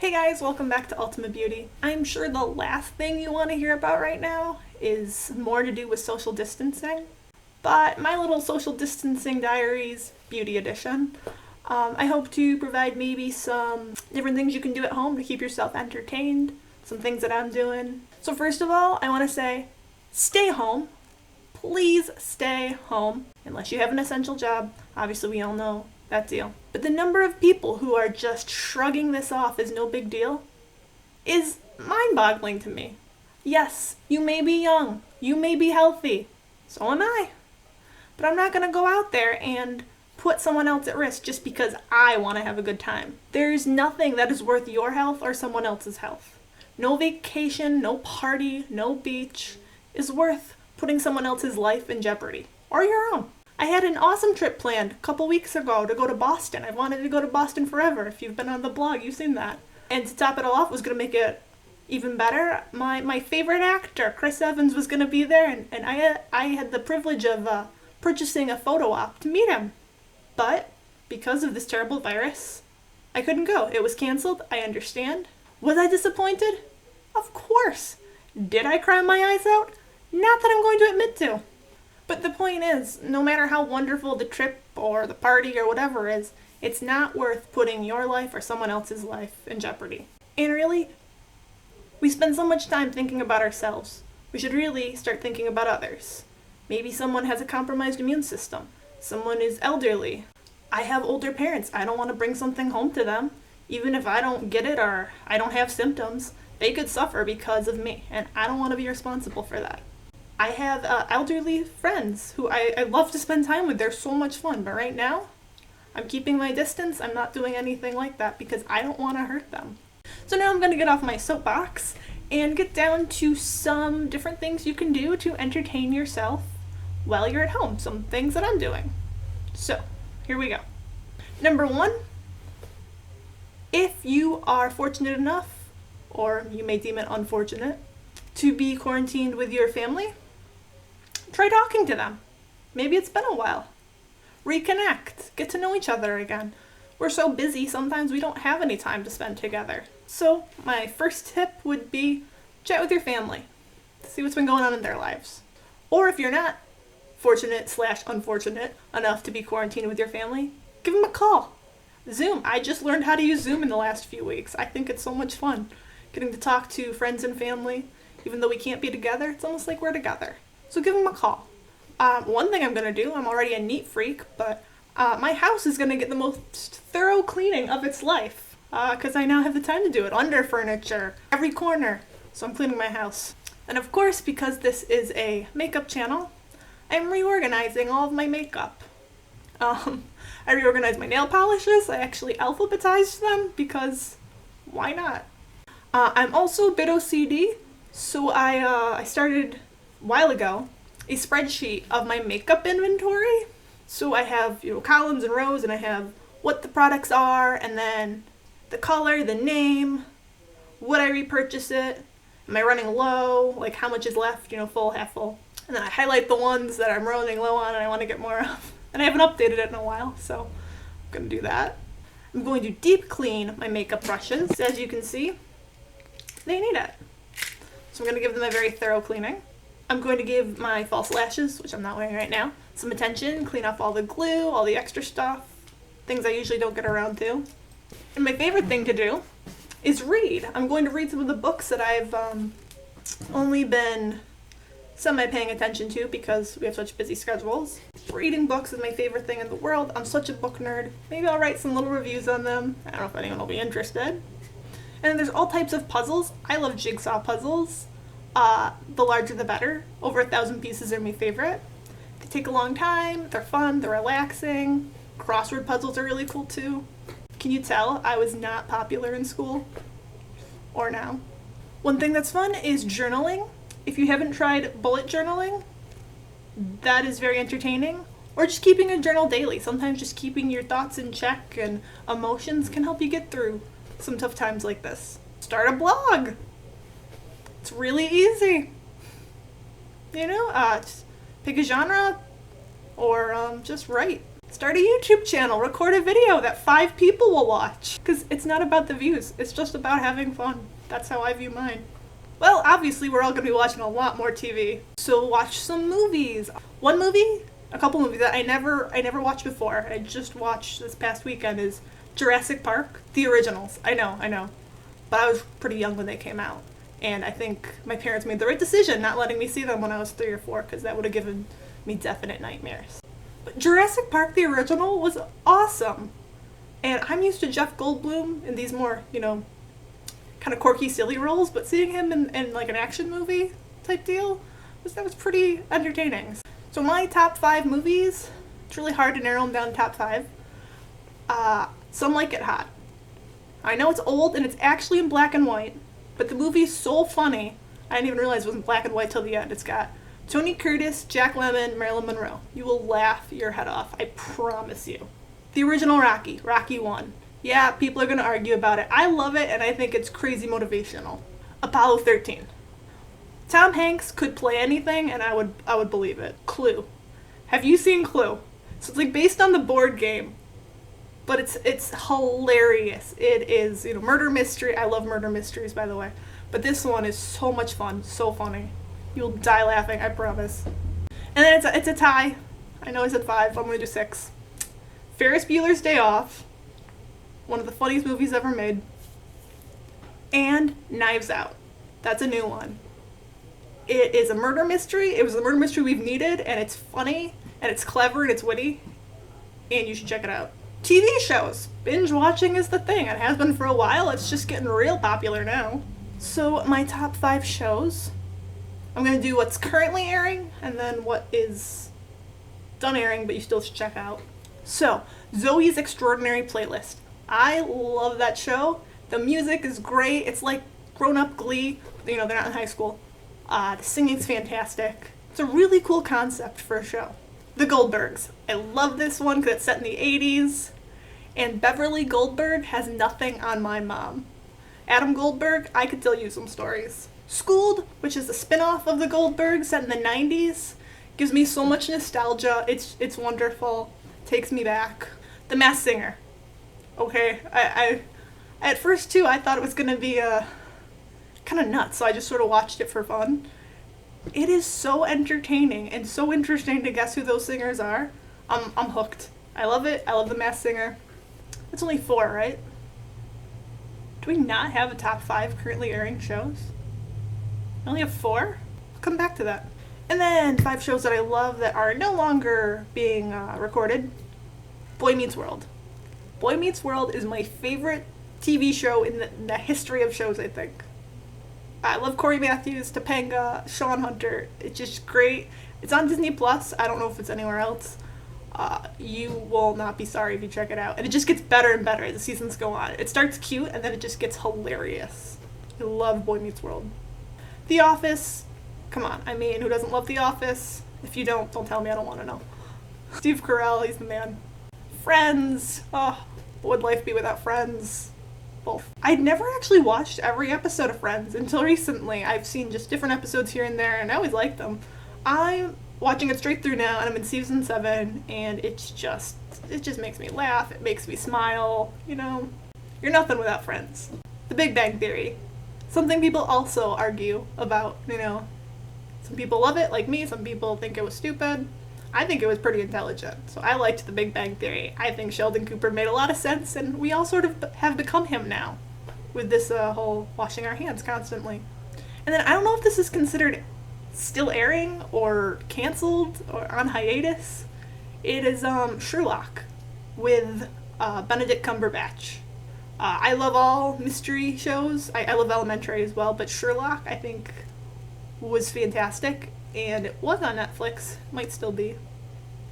Hey guys, welcome back to UltimaBeauty. I'm sure the last thing you want to hear about right now is more to do with social distancing, but my little social distancing diaries beauty edition. I hope to provide maybe some different things you can do at home to keep yourself entertained, some things that I'm doing. So first of all, I want to say, stay home. Please stay home, unless you have an essential job. Obviously, we all know that deal. But the number of people who are just shrugging this off as no big deal is mind-boggling to me. Yes, you may be young, you may be healthy, so am I. But I'm not going to go out there and put someone else at risk just because I want to have a good time. There's nothing that is worth your health or someone else's health. No vacation, no party, no beach is worth putting someone else's life in jeopardy, or your own. I had an awesome trip planned a couple weeks ago to go to Boston. I've wanted to go to Boston forever. If you've been on the blog, you've seen that. And to top it all off, was going to make it even better. My favorite actor, Chris Evans, was going to be there, and I had the privilege of purchasing a photo op to meet him. But because of this terrible virus, I couldn't go. It was canceled. I understand. Was I disappointed? Of course. Did I cry my eyes out? Not that I'm going to admit to. But the point is, no matter how wonderful the trip or the party or whatever is, it's not worth putting your life or someone else's life in jeopardy. And really, we spend so much time thinking about ourselves. We should really start thinking about others. Maybe someone has a compromised immune system. Someone is elderly. I have older parents. I don't want to bring something home to them. Even if I don't get it or I don't have symptoms, they could suffer because of me, and I don't want to be responsible for that. I have elderly friends who I love to spend time with. They're so much fun, but right now, I'm keeping my distance. I'm not doing anything like that because I don't want to hurt them. So now I'm going to get off my soapbox and get down to some different things you can do to entertain yourself while you're at home. Some things that I'm doing. So, here we go. Number one, if you are fortunate enough, or you may deem it unfortunate, to be quarantined with your family, try talking to them. Maybe it's been a while. Reconnect. Get to know each other again. We're so busy, sometimes we don't have any time to spend together. So my first tip would be chat with your family. See what's been going on in their lives. Or if you're not fortunate/unfortunate enough to be quarantined with your family, give them a call. Zoom. I just learned how to use Zoom in the last few weeks. I think it's so much fun. Getting to talk to friends and family. Even though we can't be together, it's almost like we're together. So give them a call. One thing I'm going to do, I'm already a neat freak, but my house is going to get the most thorough cleaning of its life. Because I now have the time to do it. Under furniture, every corner. So I'm cleaning my house. And of course, because this is a makeup channel, I'm reorganizing all of my makeup. I reorganized my nail polishes. I actually alphabetized them because why not? I'm also a bit OCD. So I started a while ago a spreadsheet of my makeup inventory. So I have, columns and rows, and I have what the products are, and then the color, the name, would I repurchase it, am I running low, like how much is left, full, half full. And then I highlight the ones that I'm running low on and I want to get more of. And I haven't updated it in a while, so I'm going to do that. I'm going to deep clean my makeup brushes. As you can see, they need it. So I'm going to give them a very thorough cleaning. I'm going to give my false lashes, which I'm not wearing right now, some attention, clean off all the glue, all the extra stuff, things I usually don't get around to. And my favorite thing to do is read. I'm going to read some of the books that I've only been semi-paying attention to because we have such busy schedules. Reading books is my favorite thing in the world. I'm such a book nerd. Maybe I'll write some little reviews on them. I don't know if anyone will be interested. And then there's all types of puzzles. I love jigsaw puzzles. The larger the better. Over 1,000 pieces are my favorite. They take a long time, they're fun, they're relaxing. Crossword puzzles are really cool too. Can you tell I was not popular in school? Or now. One thing that's fun is journaling. If you haven't tried bullet journaling, that is very entertaining. Or just keeping a journal daily. Sometimes just keeping your thoughts in check and emotions can help you get through some tough times like this. Start a blog. It's really easy. Just pick a genre or just write. Start a YouTube channel, record a video that 5 people will watch. Because it's not about the views, it's just about having fun. That's how I view mine. Well, obviously we're all going to be watching a lot more TV. So watch some movies. One movie, a couple movies that I never watched before, I just watched this past weekend is Jurassic Park, the originals. I know. But I was pretty young when they came out. And I think my parents made the right decision not letting me see them when I was 3 or 4, because that would have given me definite nightmares. But Jurassic Park, the original, was awesome. And I'm used to Jeff Goldblum in these more, kind of quirky, silly roles, but seeing him in like an action movie type deal, that was pretty entertaining. So my top 5 movies, it's really hard to narrow them down to top 5. Some Like It Hot. I know it's old and it's actually in black and white, but the movie's so funny, I didn't even realize it was in black and white till the end. It's got Tony Curtis, Jack Lemmon, Marilyn Monroe. You will laugh your head off, I promise you. The original Rocky 1. Yeah, people are going to argue about it. I love it and I think it's crazy motivational. Apollo 13. Tom Hanks could play anything and I would believe it. Clue. Have you seen Clue? So it's like based on the board game, but it's hilarious. It is, murder mystery. I love murder mysteries, by the way. But this one is so much fun, so funny. You'll die laughing, I promise. And then it's a tie. I know I said 5, I'm going to do 6. Ferris Bueller's Day Off. One of the funniest movies ever made. And Knives Out. That's a new one. It is a murder mystery. It was the murder mystery we've needed, and it's funny, and it's clever, and it's witty. And you should check it out. TV shows. Binge watching is the thing. It has been for a while. It's just getting real popular now. So my top 5 shows. I'm going to do what's currently airing and then what is done airing but you still should check out. So, Zoeys Extraordinary Playlist. I love that show. The music is great. It's like grown-up Glee. They're not in high school. The singing's fantastic. It's a really cool concept for a show. The Goldbergs. I love this one because it's set in the 80s. And Beverly Goldberg has nothing on my mom. Adam Goldberg, I could tell you some stories. Schooled, which is a spin-off of the Goldbergs set in the 90s, gives me so much nostalgia. It's wonderful. Takes me back. The Masked Singer. Okay, I at first too I thought it was gonna be kind of nuts, so I just sort of watched it for fun. It is so entertaining and so interesting to guess who those singers are. I'm hooked. I love it. I love The Masked Singer. It's only 4, right? Do we not have a top 5 currently airing shows? I only have 4? I'll come back to that. And then 5 shows that I love that are no longer being recorded. Boy Meets World. Boy Meets World is my favorite TV show in the history of shows, I think. I love Corey Matthews, Topanga, Sean Hunter. It's just great. It's on Disney Plus. I don't know if it's anywhere else. You will not be sorry if you check it out. And it just gets better and better as the seasons go on. It starts cute and then it just gets hilarious. I love Boy Meets World. The Office. Come on. I mean, who doesn't love The Office? If you don't tell me. I don't want to know. Steve Carell, he's the man. Friends. Oh, what would life be without Friends? Both. I'd never actually watched every episode of Friends until recently. I've seen just different episodes here and there, and I always liked them. I'm watching it straight through now, and I'm in season 7, and it just makes me laugh. It makes me smile. You're nothing without Friends. The Big Bang Theory. Something people also argue about, Some people love it, like me. Some people think it was stupid. I think it was pretty intelligent. So I liked The Big Bang Theory. I think Sheldon Cooper made a lot of sense, and we all sort of have become him now with this whole washing our hands constantly. And then I don't know if this is considered still airing or canceled or on hiatus. It is Sherlock with Benedict Cumberbatch. I love all mystery shows. I love Elementary as well, but Sherlock I think was fantastic. And it was on Netflix. Might still be.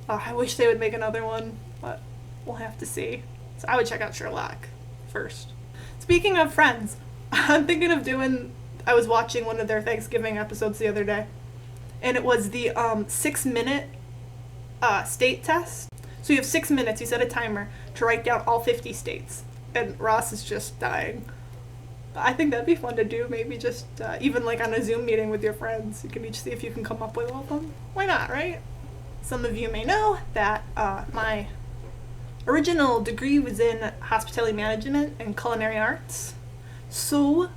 I wish they would make another one, but we'll have to see. So I would check out Sherlock first. Speaking of Friends, I'm thinking of I was watching one of their Thanksgiving episodes the other day, and it was the 6-minute state test. So you have 6 minutes, you set a timer, to write down all 50 states. And Ross is just dying. I think that'd be fun to do, maybe just even like on a Zoom meeting with your friends. You can each see if you can come up with all of them. Why not, right? Some of you may know that my original degree was in hospitality management and culinary arts. So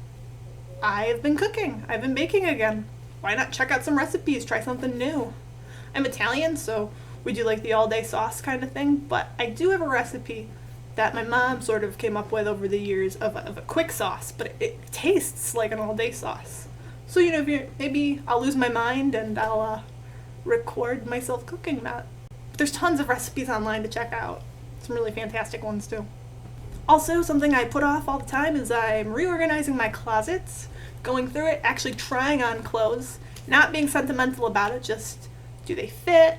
I've been cooking. I've been baking again. Why not check out some recipes, try something new? I'm Italian, so we do like the all-day sauce kind of thing, but I do have a recipe that my mom sort of came up with over the years of a quick sauce, but it tastes like an all-day sauce. So, maybe I'll lose my mind and I'll record myself cooking that. But there's tons of recipes online to check out. Some really fantastic ones too. Also, something I put off all the time is I'm reorganizing my closets, going through it, actually trying on clothes, not being sentimental about it, just do they fit?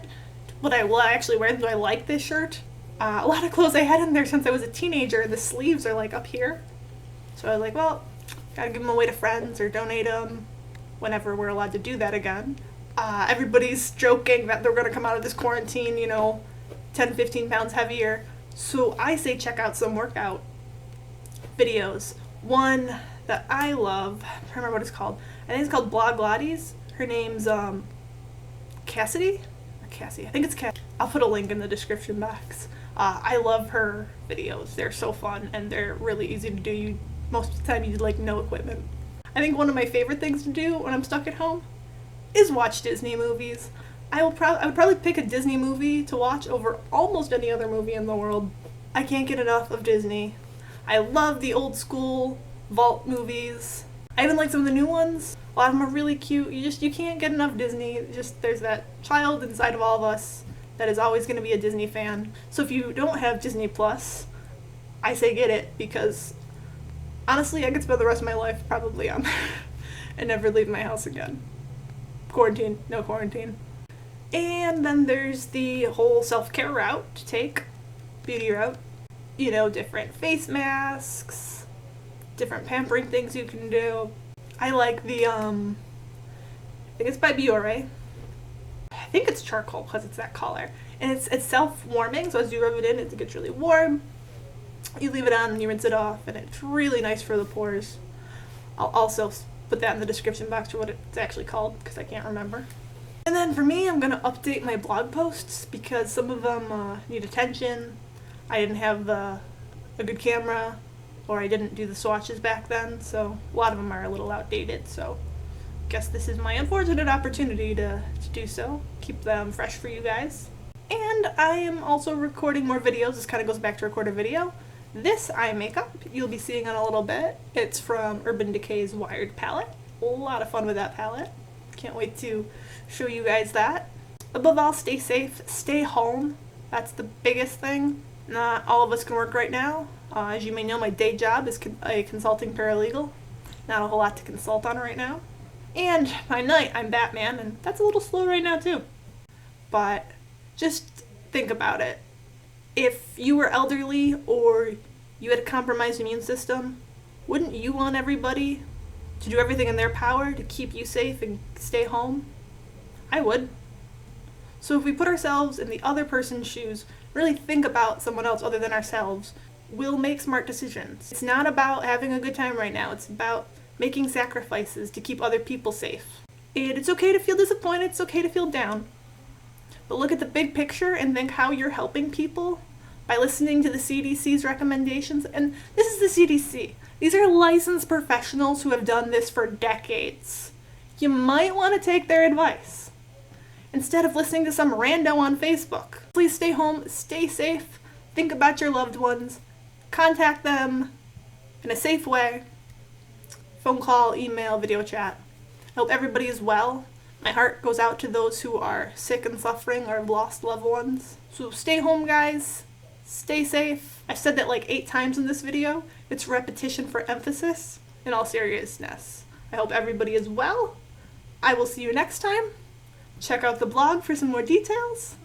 Will I actually wear them? Do I like this shirt? A lot of clothes I had in there since I was a teenager, the sleeves are like up here. So I was like, well, gotta give them away to friends or donate them whenever we're allowed to do that again. Everybody's joking that they're gonna come out of this quarantine, 10, 15 pounds heavier. So I say check out some workout videos. One that I love, I don't remember what it's called. I think it's called Bloglotties. Her name's Cassidy? Or Cassie. I think it's Cassie. I'll put a link in the description box. I love her videos. They're so fun and they're really easy to do. Most of the time you need like no equipment. I think one of my favorite things to do when I'm stuck at home is watch Disney movies. I would probably pick a Disney movie to watch over almost any other movie in the world. I can't get enough of Disney. I love the old school vault movies. I even like some of the new ones. A lot of them are really cute. You can't get enough Disney. There's that child inside of all of us that is always going to be a Disney fan. So if you don't have Disney Plus, I say get it, because honestly I could spend the rest of my life probably on there and never leave my house again. Quarantine, no quarantine. And then there's the whole self-care route to take, beauty route. Different face masks, different pampering things you can do. I like the, I think it's by BIORÉ. I think it's charcoal because it's that color. And it's self-warming, so as you rub it in, it gets really warm. You leave it on and you rinse it off, and it's really nice for the pores. I'll also put that in the description box for what it's actually called, because I can't remember. And then for me, I'm going to update my blog posts because some of them need attention. I didn't have a good camera, or I didn't do the swatches back then, so a lot of them are a little outdated, so I guess this is my unfortunate opportunity to do so, keep them fresh for you guys. And I am also recording more videos. This kind of goes back to record a video. This eye makeup you'll be seeing in a little bit. It's from Urban Decay's Wired palette. A lot of fun with that palette. Can't wait to show you guys that. Above all, stay safe, stay home. That's the biggest thing. Not all of us can work right now. As you may know, my day job is a consulting paralegal. Not a whole lot to consult on right now. And by night, I'm Batman, and that's a little slow right now too. But just think about it. If you were elderly or you had a compromised immune system, wouldn't you want everybody to do everything in their power to keep you safe and stay home? I would. So if we put ourselves in the other person's shoes, really think about someone else other than ourselves, we'll make smart decisions. It's not about having a good time right now. It's about making sacrifices to keep other people safe. And it's okay to feel disappointed. It's okay to feel down. But look at the big picture and think how you're helping people by listening to the CDC's recommendations. And this is the CDC. These are licensed professionals who have done this for decades. You might want to take their advice instead of listening to some rando on Facebook. Please stay home, stay safe, think about your loved ones, contact them in a safe way. Phone call, email, video chat. I hope everybody is well. My heart goes out to those who are sick and suffering or have lost loved ones. So stay home, guys. Stay safe. I've said that like 8 times in this video. It's repetition for emphasis. In all seriousness, I hope everybody is well. I will see you next time. Check out the blog for some more details.